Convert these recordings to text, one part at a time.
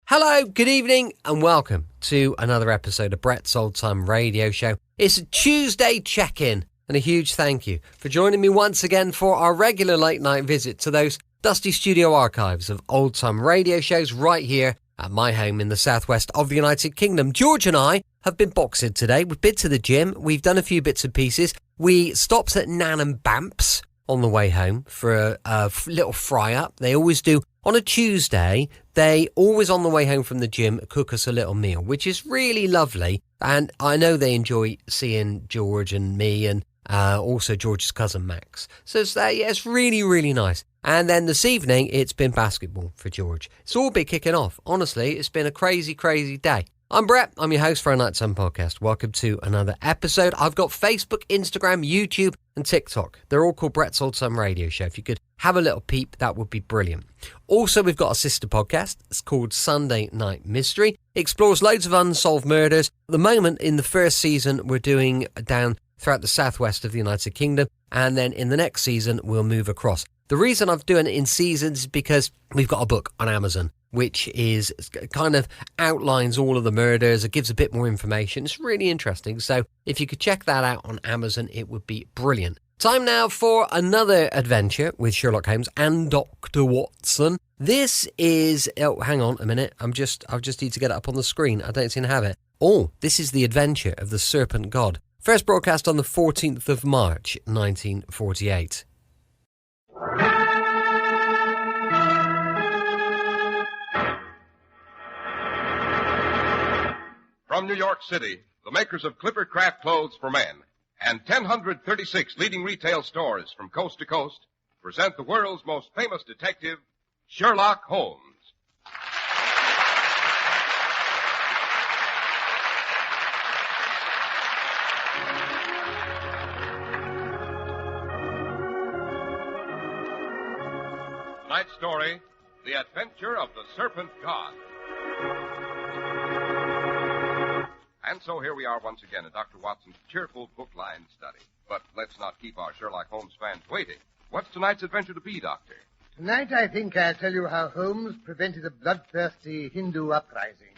Hello, good evening, and welcome to another episode of Brett's Old Time Radio Show. It's a Tuesday check-in, and a huge thank you for joining me once again for our regular late-night visit to those dusty studio archives of old-time radio shows right here at my home in the southwest of the United Kingdom. George and I have been boxing today. We've been to the gym. We've done a few bits and pieces. We stopped at Nan and Bamps on the way home for a little fry-up. They always do. On a Tuesday, they always on the way home from the gym cook us a little meal, which is really lovely. And I know they enjoy seeing George and me and also George's cousin Max. So it's really, really nice. And then this evening, it's been basketball for George. It's all been kicking off. Honestly, it's been a crazy, crazy day. I'm Brett. I'm your host for our Nighttime podcast. Welcome to another episode. I've got Facebook, Instagram, YouTube, and TikTok. They're all called Brett's Old Time Radio Show. If you could have a little peep, that would be brilliant. Also, we've got a sister podcast. It's called Sunday Night Mystery. It explores loads of unsolved murders. At the moment, in the first season, we're doing down throughout the southwest of the United Kingdom. And then in the next season, we'll move across. The reason I'm doing it in seasons is because we've got a book on Amazon, which is kind of outlines all of the murders. It gives a bit more information. It's really interesting. So if you could check that out on Amazon, it would be brilliant. Time now for another adventure with Sherlock Holmes and Dr. Watson. This is... Oh, hang on a minute. I just need to get it up on the screen. I don't seem to have it. Oh, this is the adventure of the Serpent God. First broadcast on the 14th of March, 1948. From New York City, the makers of Clipper Craft Clothes for Men and 1,036 leading retail stores from coast to coast present the world's most famous detective, Sherlock Holmes. Tonight's story, The Adventure of the Serpent God. And so here we are once again in Dr. Watson's cheerful book-lined study. But let's not keep our Sherlock Holmes fans waiting. What's tonight's adventure to be, Doctor? Tonight I think I'll tell you how Holmes prevented a bloodthirsty Hindu uprising.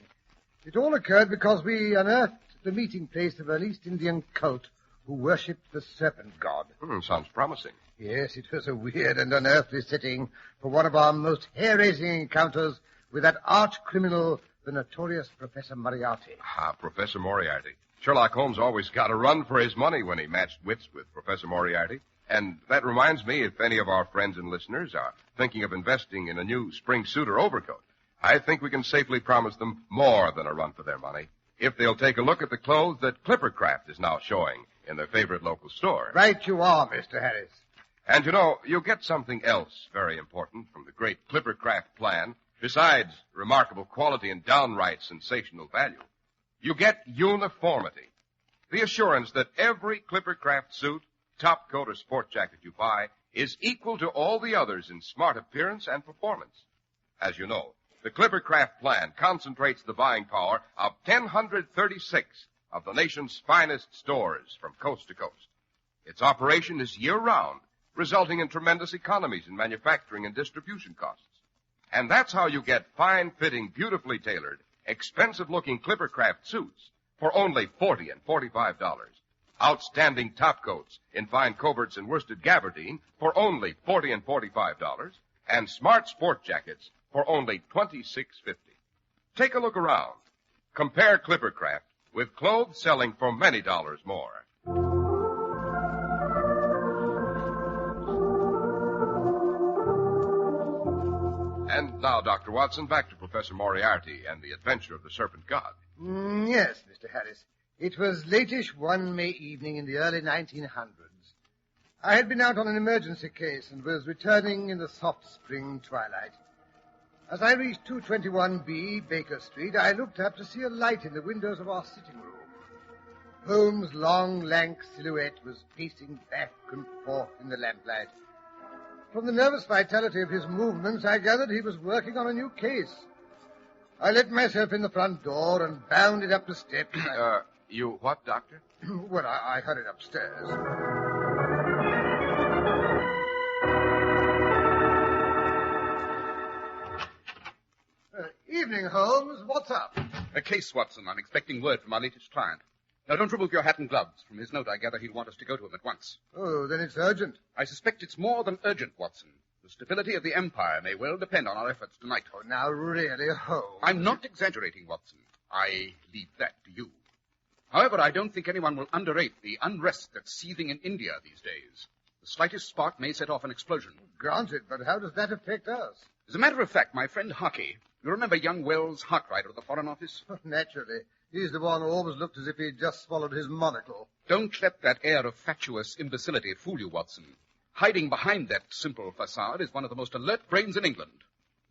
It all occurred because we unearthed the meeting place of an East Indian cult who worshipped the Serpent God. Sounds promising. Yes, it was a weird and unearthly setting for one of our most hair-raising encounters with that arch-criminal, the notorious Professor Moriarty. Professor Moriarty. Sherlock Holmes always got a run for his money when he matched wits with Professor Moriarty. And that reminds me, if any of our friends and listeners are thinking of investing in a new spring suit or overcoat, I think we can safely promise them more than a run for their money if they'll take a look at the clothes that Clipper Craft is now showing in their favorite local store. Right you are, Mr. Harris. And you know, you'll get something else very important from the great Clipper Craft plan. Besides remarkable quality and downright sensational value, you get uniformity. The assurance that every Clippercraft suit, top coat, or sport jacket you buy is equal to all the others in smart appearance and performance. As you know, the Clippercraft plan concentrates the buying power of 1,036 of the nation's finest stores from coast to coast. Its operation is year-round, resulting in tremendous economies in manufacturing and distribution costs. And that's how you get fine-fitting, beautifully tailored, expensive-looking Clippercraft suits for only $40 and $45. Outstanding topcoats in fine coverts and worsted gabardine for only $40 and $45. And smart sport jackets for only $26.50. Take a look around. Compare Clippercraft with clothes selling for many dollars more. And now, Dr. Watson, back to Professor Moriarty and the adventure of the Serpent God. Yes, Mr. Harris. It was latish one May evening in the early 1900s. I had been out on an emergency case and was returning in the soft spring twilight. As I reached 221B Baker Street, I looked up to see a light in the windows of our sitting room. Holmes' long, lank silhouette was pacing back and forth in the lamplight. From the nervous vitality of his movements, I gathered he was working on a new case. I let myself in the front door and bounded up the steps. You what, Doctor? Well, I hurried upstairs. Evening, Holmes. What's up? A case, Watson. I'm expecting word from our latest client. Now, don't remove your hat and gloves. From his note, I gather he'll want us to go to him at once. Oh, then it's urgent. I suspect it's more than urgent, Watson. The stability of the Empire may well depend on our efforts tonight. Oh, now, really, Holmes. I'm not exaggerating, Watson. I leave that to you. However, I don't think anyone will underrate the unrest that's seething in India these days. The slightest spark may set off an explosion. Granted, but how does that affect us? As a matter of fact, my friend Hockey, you remember young Wells Hartrider of the Foreign Office? Naturally. He's the one who always looked as if he'd just swallowed his monocle. Don't let that air of fatuous imbecility fool you, Watson. Hiding behind that simple facade is one of the most alert brains in England.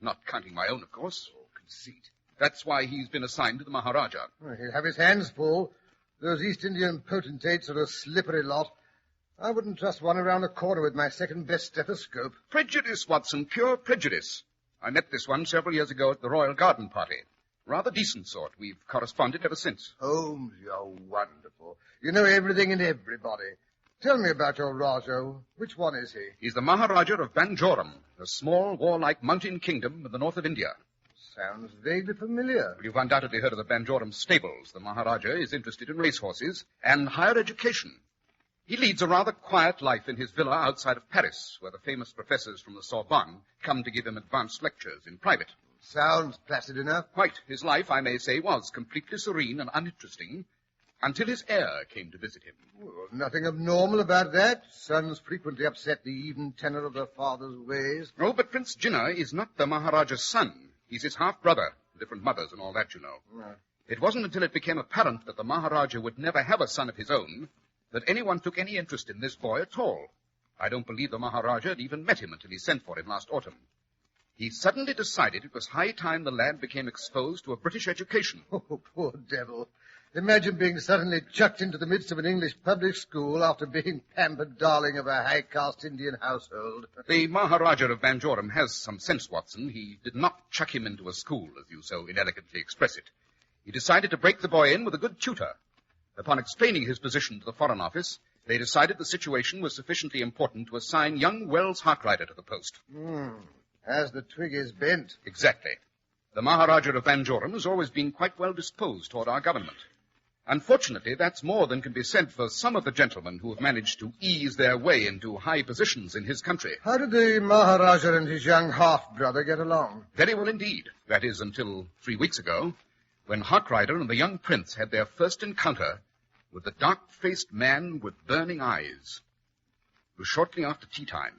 Not counting my own, of course. Oh, conceit. That's why he's been assigned to the Maharaja. Well, he'll have his hands full. Those East Indian potentates are a slippery lot. I wouldn't trust one around the corner with my second-best stethoscope. Prejudice, Watson, pure prejudice. I met this one several years ago at the Royal Garden Party. Rather decent sort. We've corresponded ever since. Holmes, you're wonderful. You know everything and everybody. Tell me about your Raja. Which one is he? He's the Maharaja of Banjoram, a small, warlike mountain kingdom in the north of India. Sounds vaguely familiar. You've undoubtedly heard of the Banjoram stables. The Maharaja is interested in racehorses and higher education. He leads a rather quiet life in his villa outside of Paris, where the famous professors from the Sorbonne come to give him advanced lectures in private. Sounds placid enough. Quite. His life, I may say, was completely serene and uninteresting until his heir came to visit him. Well, nothing abnormal about that. Sons frequently upset the even tenor of their father's ways. Oh, but Prince Jinnah is not the Maharaja's son. He's his half-brother, different mothers and all that, you know. Yeah. It wasn't until it became apparent that the Maharaja would never have a son of his own that anyone took any interest in this boy at all. I don't believe the Maharaja had even met him until he sent for him last autumn. He suddenly decided it was high time the lad became exposed to a British education. Oh, poor devil. Imagine being suddenly chucked into the midst of an English public school after being pampered darling of a high-caste Indian household. The Maharaja of Banjoram has some sense, Watson. He did not chuck him into a school, as you so inelegantly express it. He decided to break the boy in with a good tutor. Upon explaining his position to the Foreign Office, they decided the situation was sufficiently important to assign young Wells Hartrider to the post. As the twig is bent. Exactly. The Maharaja of Banjoram has always been quite well disposed toward our government. Unfortunately, that's more than can be said for some of the gentlemen who have managed to ease their way into high positions in his country. How did the Maharaja and his young half-brother get along? Very well indeed. That is, until 3 weeks ago, when Hartrider and the young prince had their first encounter with the dark-faced man with burning eyes. It was shortly after tea time.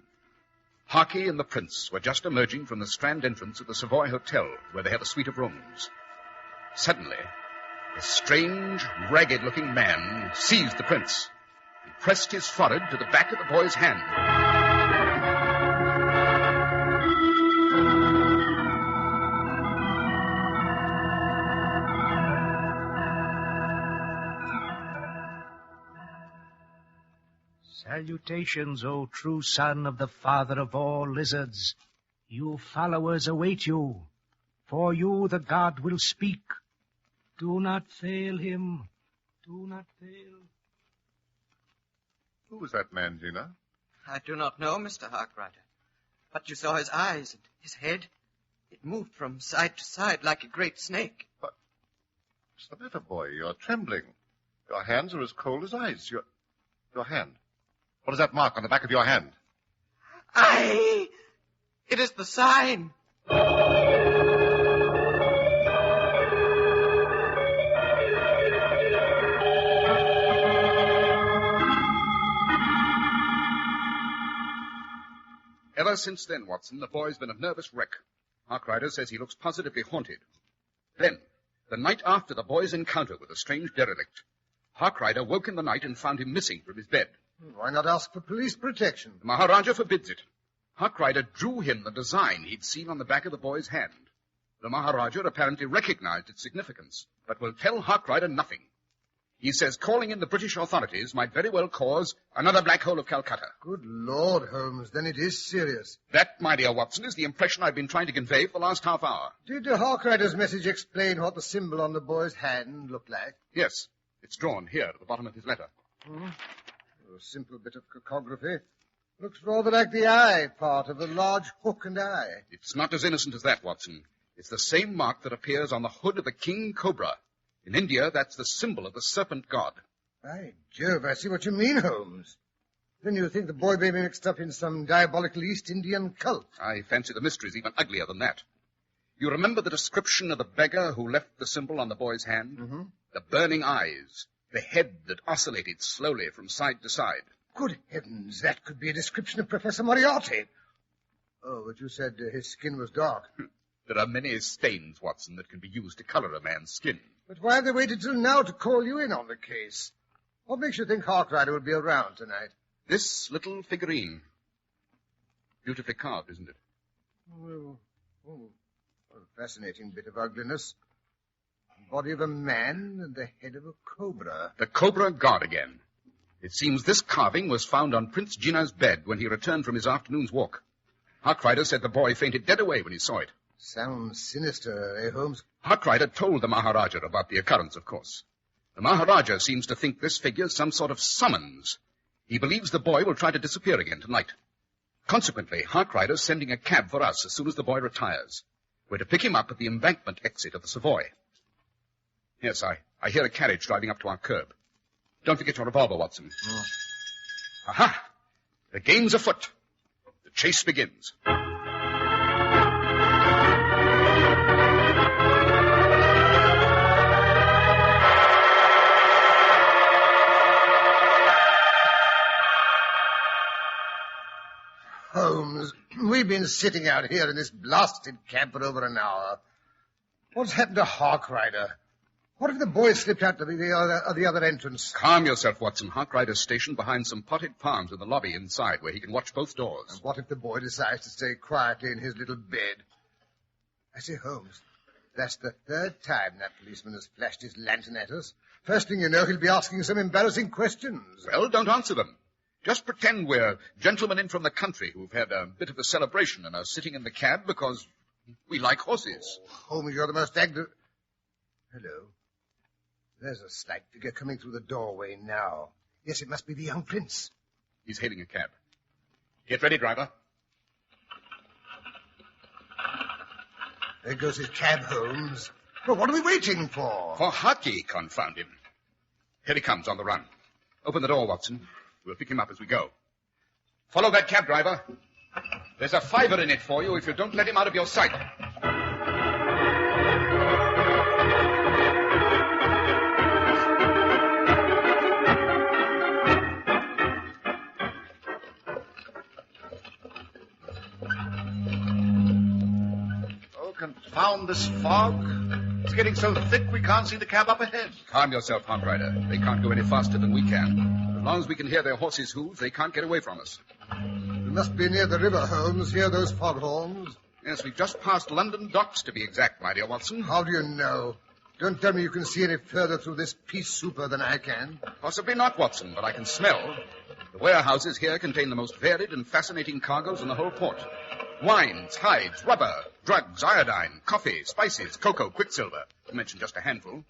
Harkey and the prince were just emerging from the Strand entrance of the Savoy Hotel, where they had a suite of rooms. Suddenly, a strange, ragged-looking man seized the prince. He pressed his forehead to the back of the boy's hand. Salutations, O true son of the father of all lizards. You followers await you. For you the god will speak. Do not fail him. Do not fail. Who was that man, Gina? I do not know, Mr. Hartrider. But you saw his eyes and his head. It moved from side to side like a great snake. What's the matter, boy? You're trembling. Your hands are as cold as ice. Your hand. What is that mark on the back of your hand? Aye! It is the sign. Ever since then, Watson, the boy's been a nervous wreck. Hartrider says he looks positively haunted. Then, the night after the boy's encounter with a strange derelict, Hartrider woke in the night and found him missing from his bed. Why not ask for police protection? The Maharaja forbids it. Hartrider drew him the design he'd seen on the back of the boy's hand. The Maharaja apparently recognized its significance, but will tell Hartrider nothing. He says calling in the British authorities might very well cause another black hole of Calcutta. Good Lord, Holmes, then it is serious. That, my dear Watson, is the impression I've been trying to convey for the last half hour. Did Hartrider's message explain what the symbol on the boy's hand looked like? Yes, it's drawn here at the bottom of his letter. A simple bit of cacography. Looks rather like the eye part of a large hook and eye. It's not as innocent as that, Watson. It's the same mark that appears on the hood of the king cobra. In India, that's the symbol of the serpent god. By Jove, I see what you mean, Holmes. Then you think the boy may be mixed up in some diabolical East Indian cult? I fancy the mystery's even uglier than that. You remember the description of the beggar who left the symbol on the boy's hand? Mm-hmm. The burning eyes, the head that oscillated slowly from side to side. Good heavens, that could be a description of Professor Moriarty. Oh, but you said his skin was dark. There are many stains, Watson, that can be used to color a man's skin. But why have they waited till now to call you in on the case? What makes you think Harkrider will be around tonight? This little figurine. Beautifully carved, isn't it? Oh, a fascinating bit of ugliness. The body of a man and the head of a cobra. The cobra god again. It seems this carving was found on Prince Jinnah's bed when he returned from his afternoon's walk. Harkrider said the boy fainted dead away when he saw it. Sounds sinister, eh, Holmes? Harkrider told the Maharaja about the occurrence, of course. The Maharaja seems to think this figure's some sort of summons. He believes the boy will try to disappear again tonight. Consequently, Harkrider's sending a cab for us as soon as the boy retires. We're to pick him up at the embankment exit of the Savoy. Yes, I hear a carriage driving up to our curb. Don't forget your revolver, Watson. Oh. Aha! The game's afoot. The chase begins. Holmes, we've been sitting out here in this blasted cab for over an hour. What's happened to Harkrider? What if the boy slipped out to the other entrance? Calm yourself, Watson. Harkrider's stationed behind some potted palms in the lobby inside, where he can watch both doors. And what if the boy decides to stay quietly in his little bed? I say, Holmes, that's the third time that policeman has flashed his lantern at us. First thing you know, he'll be asking some embarrassing questions. Well, don't answer them. Just pretend we're gentlemen in from the country who've had a bit of a celebration and are sitting in the cab because we like horses. Holmes, you're the most aggravating... Hello. There's a slight figure coming through the doorway now. Yes, it must be the young prince. He's hailing a cab. Get ready, driver. There goes his cab, Holmes. Well, what are we waiting for? For Hockey, confound him. Here he comes on the run. Open the door, Watson. We'll pick him up as we go. Follow that cab, driver. There's a $5 in it for you if you don't let him out of your sight. Confound this fog. It's getting so thick we can't see the cab up ahead. Calm yourself, Harkrider. They can't go any faster than we can. As long as we can hear their horses' hooves, they can't get away from us. We must be near the river, Holmes. Hear those foghorns? Yes, we've just passed London docks, to be exact, my dear Watson. How do you know? Don't tell me you can see any further through this peace souper than I can. Possibly not, Watson, but I can smell. The warehouses here contain the most varied and fascinating cargoes in the whole port. Wines, hides, rubber, drugs, iodine, coffee, spices, cocoa, quicksilver, to mention just a handful.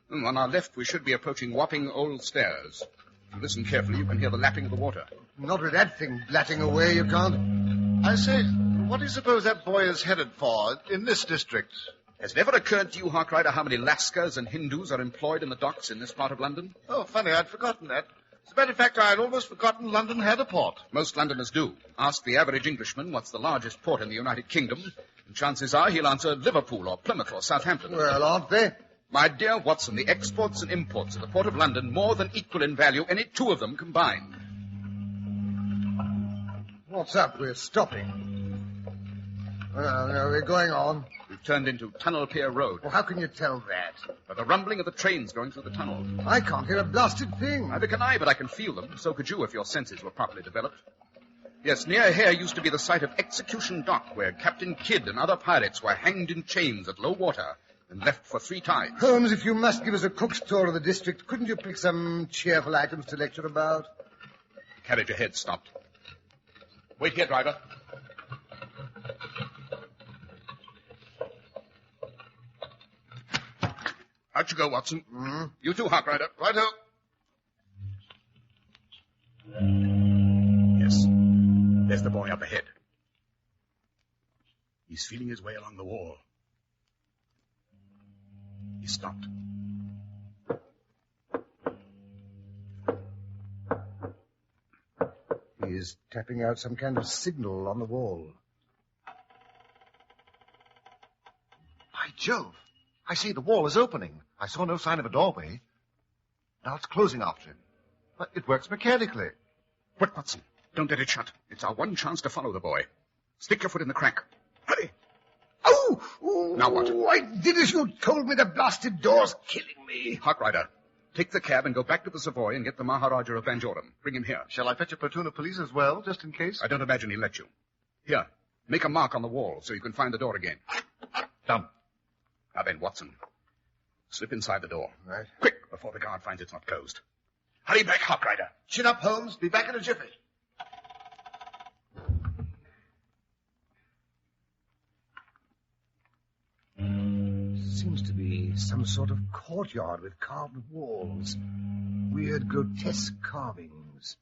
On our left, we should be approaching Wapping Old Stairs. If you listen carefully, you can hear the lapping of the water. Not with that thing blatting away, you can't. I say, what do you suppose that boy is headed for in this district? Has it ever occurred to you, Harkrider, how many Lascars and Hindus are employed in the docks in this part of London? Oh, funny, I'd forgotten that. As a matter of fact, I'd almost forgotten London had a port. Most Londoners do. Ask the average Englishman what's the largest port in the United Kingdom, and chances are he'll answer Liverpool or Plymouth or Southampton. Well, aren't they? My dear Watson, the exports and imports of the Port of London more than equal in value any two of them combined. What's up? We're stopping. Well, no, we're going on. We've turned into Tunnel Pier Road. Well, how can you tell that? By the rumbling of the trains going through the tunnel. I can't hear a blasted thing. Neither can I, but I can feel them. So could you if your senses were properly developed. Yes, near here used to be the site of Execution Dock, where Captain Kidd and other pirates were hanged in chains at low water and left for 3 tides. Holmes, if you must give us a cook's tour of the district, couldn't you pick some cheerful items to lecture about? The carriage ahead stopped. Wait here, driver. Out you go, Watson. Mm-hmm. You too, Harkrider. Righto. Yes. There's the boy up ahead. He's feeling his way along the wall. He stopped. He is tapping out some kind of signal on the wall. By Jove! I see the wall is opening. I saw no sign of a doorway. Now it's closing after him. But it works mechanically. Quick, Watson. Don't let it shut. It's our one chance to follow the boy. Stick your foot in the crack. Hurry. Oh! Oh, now what? I did as you told me. The blasted door's killing me. Harkrider, take the cab and go back to the Savoy and get the Maharaja of Banjoram. Bring him here. Shall I fetch a platoon of police as well, just in case? I don't imagine he'll let you. Here, make a mark on the wall so you can find the door again. Done. Now then, Watson, slip inside the door. Right. Quick, before the guard finds it's not closed. Hurry back, Harkrider. Chin up, Holmes. Be back in a jiffy. Seems to be some sort of courtyard with carved walls. Weird, grotesque carvings.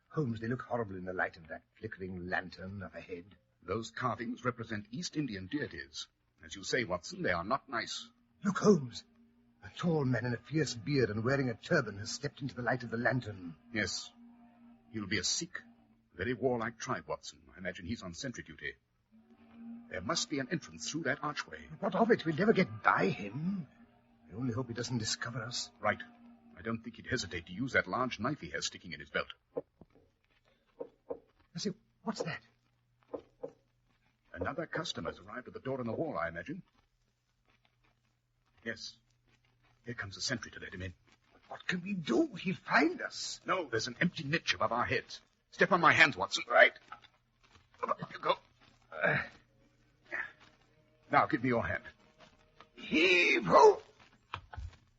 Holmes, they look horrible in the light of that flickering lantern up ahead. Those carvings represent East Indian deities. As you say, Watson, they are not nice. Look, Holmes. A tall man in a fierce beard and wearing a turban has stepped into the light of the lantern. Yes. He'll be a Sikh. Very warlike tribe, Watson. I imagine he's on sentry duty. There must be an entrance through that archway. What of it? We'll never get by him. I only hope he doesn't discover us. Right. I don't think he'd hesitate to use that large knife he has sticking in his belt. I say, what's that? Another customer's arrived at the door in the wall, I imagine. Yes. Here comes the sentry to let him in. What can we do? He'll find us. No, there's an empty niche above our heads. Step on my hands, Watson. Right. Up you go. Now, give me your hand. Heave-ho!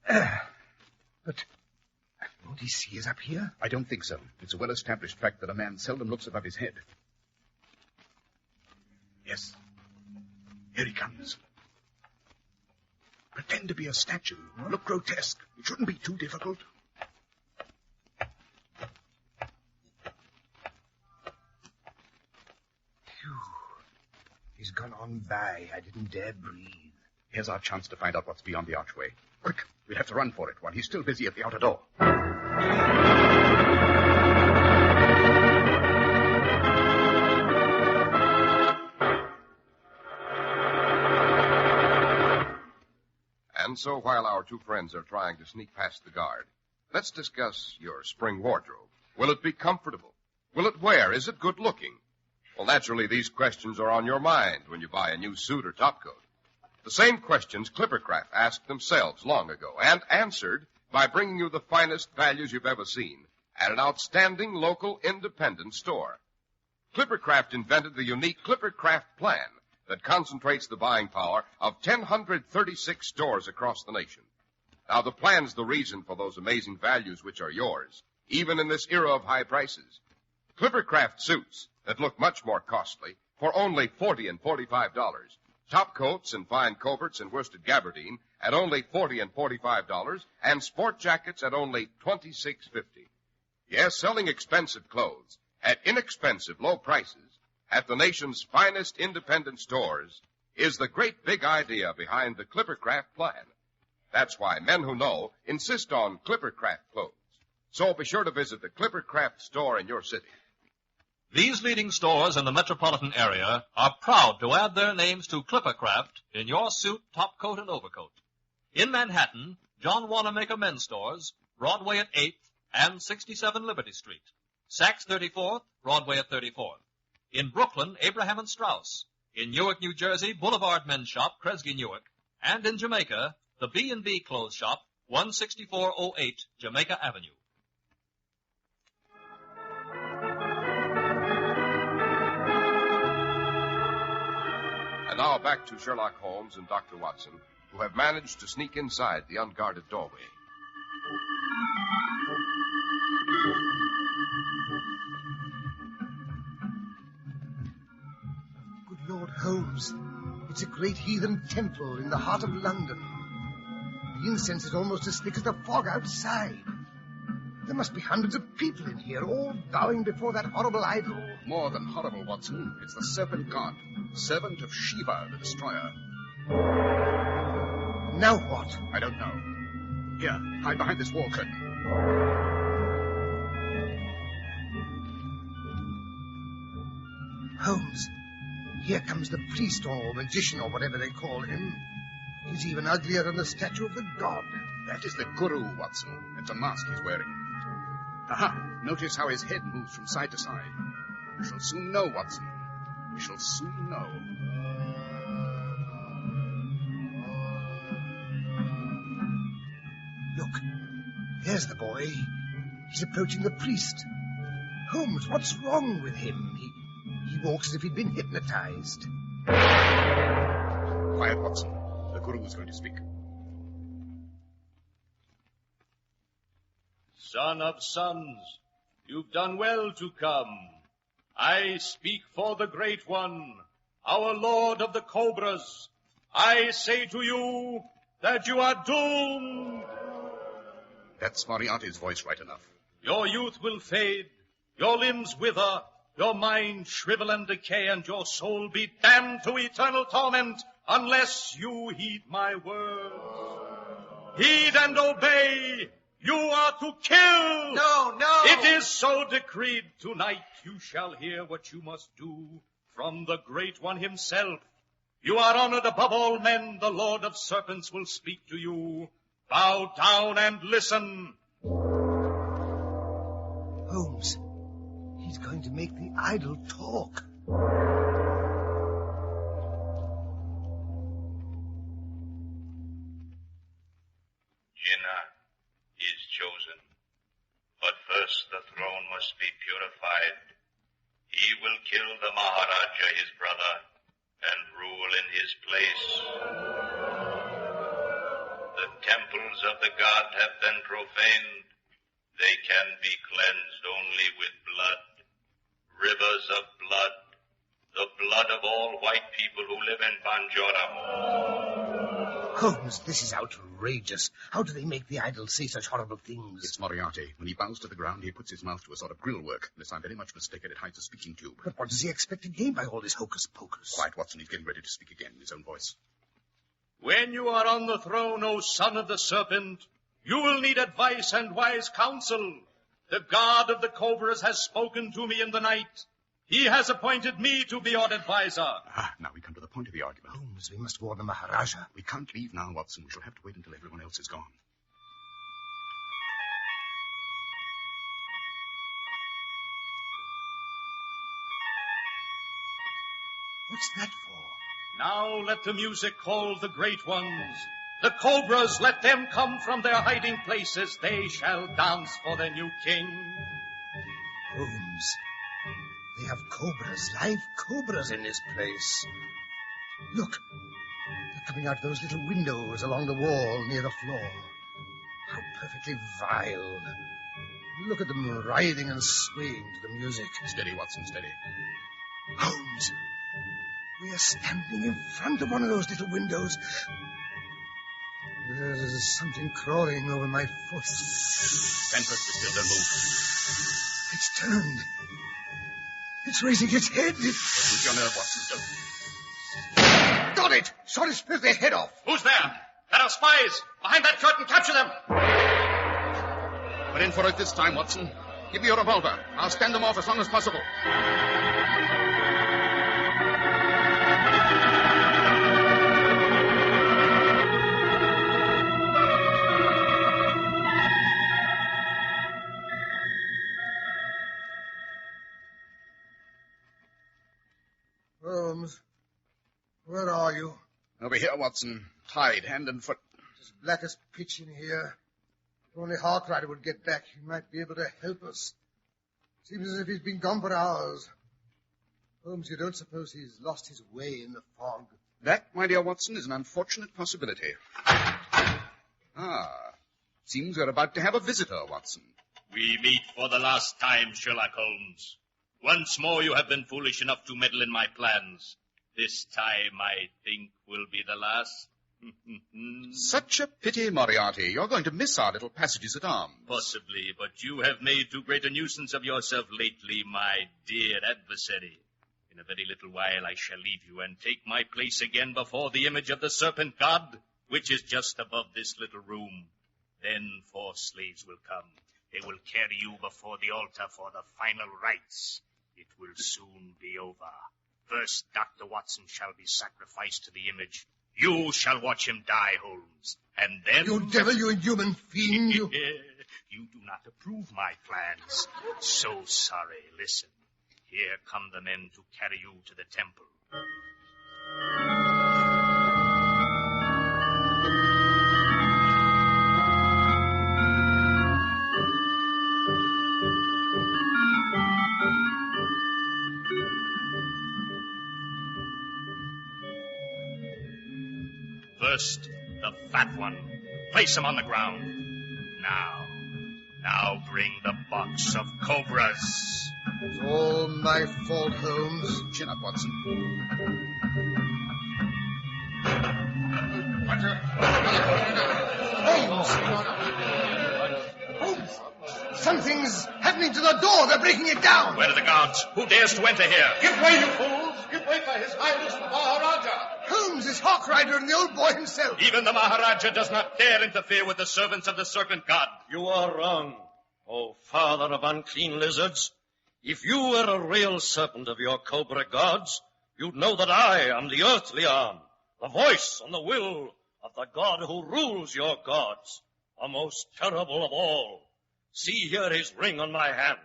But won't he see us up here? I don't think so. It's a well-established fact that a man seldom looks above his head. Yes. Here he comes. Pretend to be a statue. Look grotesque. It shouldn't be too difficult. Phew. He's gone on by. I didn't dare breathe. Here's our chance to find out what's beyond the archway. Quick, we'll have to run for it while he's still busy at the outer door. And so while our two friends are trying to sneak past the guard, let's discuss your spring wardrobe. Will it be comfortable? Will it wear? Is it good looking? Well, naturally, these questions are on your mind when you buy a new suit or topcoat. The same questions Clippercraft asked themselves long ago and answered by bringing you the finest values you've ever seen at an outstanding local independent store. Clippercraft invented the unique Clippercraft plan that concentrates the buying power of 1,036 stores across the nation. Now, the plan's the reason for those amazing values which are yours, even in this era of high prices. Clippercraft suits that look much more costly for only $40 and $45. Top coats and fine coverts and worsted gabardine at only $40 and $45, and sport jackets at only $26.50. Yes, selling expensive clothes at inexpensive low prices at the nation's finest independent stores is the great big idea behind the Clippercraft plan. That's why men who know insist on Clippercraft clothes. So be sure to visit the Clippercraft store in your city. These leading stores in the metropolitan area are proud to add their names to Clippercraft in your suit, topcoat, and overcoat. In Manhattan, John Wanamaker Men's Stores, Broadway at 8th and 67 Liberty Street. Saks 34th, Broadway at 34th. In Brooklyn, Abraham and Strauss. In Newark, New Jersey, Boulevard Men's Shop, Kresge Newark. And in Jamaica, the B&B Clothes Shop, 16408 Jamaica Avenue. And now back to Sherlock Holmes and Dr. Watson, who have managed to sneak inside the unguarded doorway. Good Lord, Holmes. It's a great heathen temple in the heart of London. The incense is almost as thick as the fog outside. There must be hundreds of people in here, all bowing before that horrible idol. More than horrible, Watson. It's the Serpent God. servant of Shiva, the destroyer. Now what? I don't know. Here, hide behind this wall curtain. Holmes, here comes the priest or magician or whatever they call him. He's even uglier than the statue of the god. That is the Guru, Watson. It's a mask he's wearing. Aha! Notice how his head moves from side to side. We shall soon know, Watson. We shall soon know. Look, there's the boy. He's approaching the priest. Holmes, what's wrong with him? He walks as if he'd been hypnotized. Quiet, Watson. The Guru is going to speak. Son of sons, you've done well to come. I speak for the Great One, our Lord of the Cobras. I say to you that you are doomed. That's Moriarty's voice right enough. Your youth will fade, your limbs wither, your mind shrivel and decay, and your soul be damned to eternal torment unless you heed my words. Heed and obey. You are to kill! No! It is so decreed. Tonight you shall hear what you must do from the Great One himself. You are honored above all men. The Lord of Serpents will speak to you. Bow down and listen. Holmes, he's going to make the idol talk. Is chosen, but first the throne must be purified. He will kill the Maharaja, his brother, and rule in his place. The temples of the god have been profaned. They can be cleansed only with blood, rivers of blood, the blood of all white people who live in Banjoram. Holmes, this is outrageous. How do they make the idol say such horrible things? It's Moriarty. When he bows to the ground, he puts his mouth to a sort of grill work. Unless I'm very much mistaken, it hides a speaking tube. But what does he expect to gain by all this hocus-pocus? Quiet, Watson. He's getting ready to speak again in his own voice. When you are on the throne, O son of the serpent, you will need advice and wise counsel. The god of the cobras has spoken to me in the night. He has appointed me to be your advisor. Now we come to the point of the argument. Holmes, we must warn the Maharaja. We can't leave now, Watson. We shall have to wait until everyone else is gone. What's that for? Now let the music call the great ones. The cobras, let them come from their hiding places. They shall dance for their new king. Holmes, they have cobras, live cobras in this place. Look, they're coming out those little windows along the wall near the floor. How perfectly vile. Look at them writhing and swaying to the music. Steady, Watson, steady. Holmes, we are standing in front of one of those little windows. There's something crawling over my foot. Fentress, still don't move. It's turned. It's raising its head. Don't lose your nerve, Watson. Don't. Got it! Saw it split their head off. Who's there? There are spies. Behind that curtain, capture them. We're in for it this time, Watson. Give me your revolver. I'll stand them off as long as possible. Holmes, where are you? Over here, Watson. Tied, hand and foot. It's as black as pitch in here. If only Harkrider would get back, he might be able to help us. Seems as if he's been gone for hours. Holmes, you don't suppose he's lost his way in the fog? That, my dear Watson, is an unfortunate possibility. Seems we're about to have a visitor, Watson. We meet for the last time, Sherlock Holmes. Once more you have been foolish enough to meddle in my plans. This time, I think, will be the last. Such a pity, Moriarty. You're going to miss our little passages at arms. Possibly, but you have made too great a nuisance of yourself lately, my dear adversary. In a very little while I shall leave you and take my place again before the image of the Serpent God, which is just above this little room. Then 4 slaves will come. They will carry you before the altar for the final rites. It will soon be over. First, Dr. Watson shall be sacrificed to the image. You shall watch him die, Holmes. And then... You devil, you inhuman fiend, you... You do not approve my plans. So sorry. Listen. Here come the men to carry you to the temple. First, the fat one. Place him on the ground. Now bring the box of cobras. It's all my fault, Holmes. Chin up, Watson. Holmes! Something's happening to the door. They're breaking it down. Where are the guards? Who dares to enter here? Give way, you fools! Give way for His Highness the Maharaja! Holmes is Hawk Rider and the old boy himself. Even the Maharaja does not dare interfere with the servants of the Serpent God. You are wrong, O father of unclean lizards. If you were a real serpent of your cobra gods, you'd know that I am the earthly arm, the voice and the will of the God who rules your gods, the most terrible of all. See here his ring on my hand.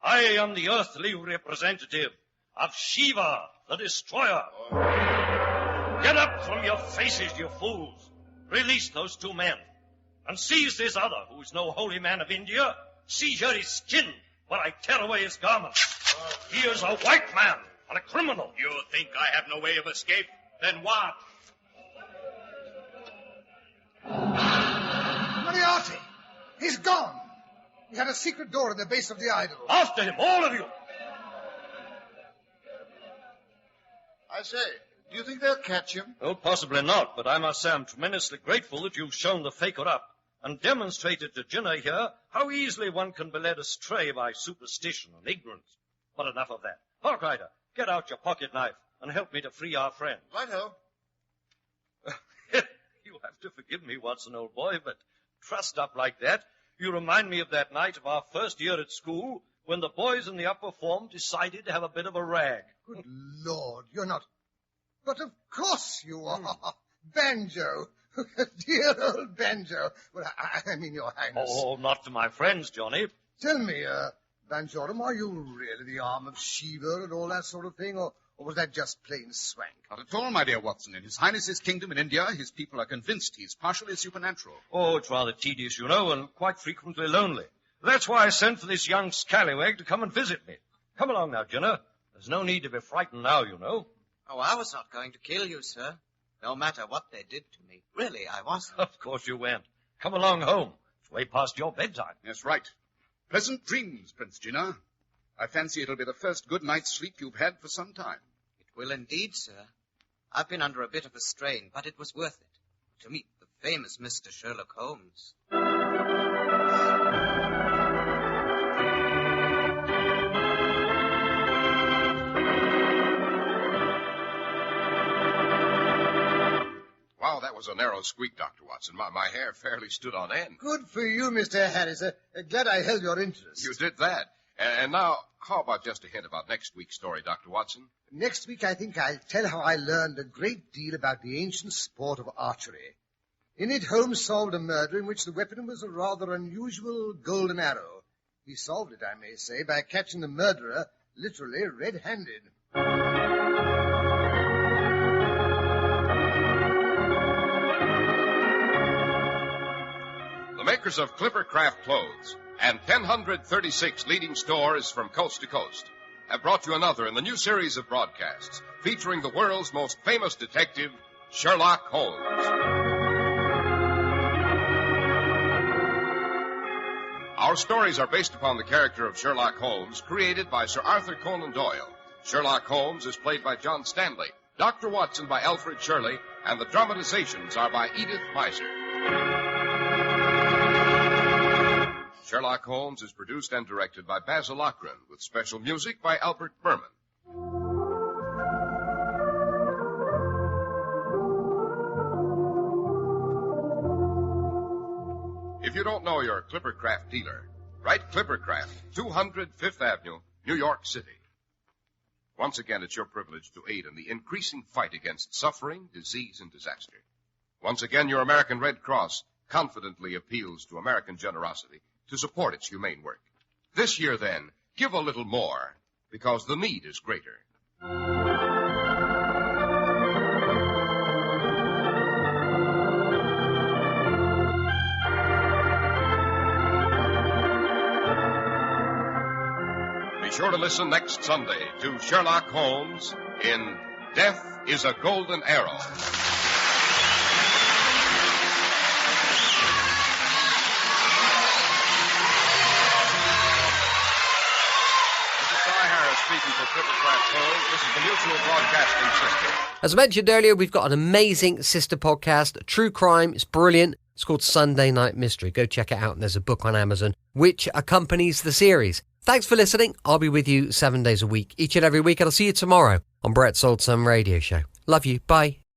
I am the earthly representative of Shiva, the destroyer. Get up from your faces, you fools. Release those 2 men. And seize this other, who is no holy man of India. Seize his skin while I tear away his garments. He is a white man and a criminal. You think I have no way of escape? Then what? Moriarty! He's gone. He had a secret door at the base of the idol. After him, all of you. I say, do you think they'll catch him? Oh, possibly not, but I must say I'm tremendously grateful that you've shown the faker up and demonstrated to Jinnah here how easily one can be led astray by superstition and ignorance. But enough of that. Hawk Rider, get out your pocket knife and help me to free our friend. Righto. You'll have to forgive me, Watson, old boy, but trussed up like that, you remind me of that night of our first year at school when the boys in the upper form decided to have a bit of a rag. Good Lord, you're not... But of course you are. Banjo. Dear old Banjo. Well, I mean, Your Highness. Oh, not to my friends, Johnny. Tell me, Banjorum, are you really the arm of Shiva and all that sort of thing, or was that just plain swank? Not at all, my dear Watson. In His Highness's kingdom in India, his people are convinced he's partially supernatural. Oh, it's rather tedious, you know, and quite frequently lonely. That's why I sent for this young scallywag to come and visit me. Come along now, Jinnah. There's no need to be frightened now, you know. Oh, I was not going to kill you, sir. No matter what they did to me. Really, I wasn't. Of course you went. Come along home. It's way past your bedtime. Yes, right. Pleasant dreams, Prince Jinnah. I fancy it'll be the first good night's sleep you've had for some time. It will indeed, sir. I've been under a bit of a strain, but it was worth it. To meet the famous Mr. Sherlock Holmes. Wow, that was a narrow squeak, Dr. Watson. My hair fairly stood on end. Good for you, Mr. Harris. Glad I held your interest. You did that. And now, how about just a hint about next week's story, Dr. Watson? Next week, I think I'll tell how I learned a great deal about the ancient sport of archery. In it, Holmes solved a murder in which the weapon was a rather unusual golden arrow. He solved it, I may say, by catching the murderer literally red-handed. The makers of Clippercraft Clothes and 1,036 leading stores from coast to coast have brought you another in the new series of broadcasts featuring the world's most famous detective, Sherlock Holmes. Our stories are based upon the character of Sherlock Holmes, created by Sir Arthur Conan Doyle. Sherlock Holmes is played by John Stanley, Dr. Watson by Alfred Shirley, and the dramatizations are by Edith Meiser. Sherlock Holmes is produced and directed by Basil Lochran, with special music by Albert Berman. If you don't know your Clippercraft dealer, write Clippercraft, 200 Fifth Avenue, New York City. Once again, it's your privilege to aid in the increasing fight against suffering, disease, and disaster. Once again, your American Red Cross confidently appeals to American generosity to support its humane work. This year, then, give a little more, because the need is greater. Be sure to listen next Sunday to Sherlock Holmes in Death is a Golden Arrow. Speaking for Clippercraft Holmes, this is the Mutual Broadcasting System. As I mentioned earlier, we've got an amazing sister podcast, true crime. It's brilliant. It's called Sunday Night Mystery. Go check it out. And there's a book on Amazon which accompanies the series. Thanks for listening. I'll be with you 7 days a week, each and every week. And I'll see you tomorrow on Brett's Old Time Radio Show. Love you. Bye.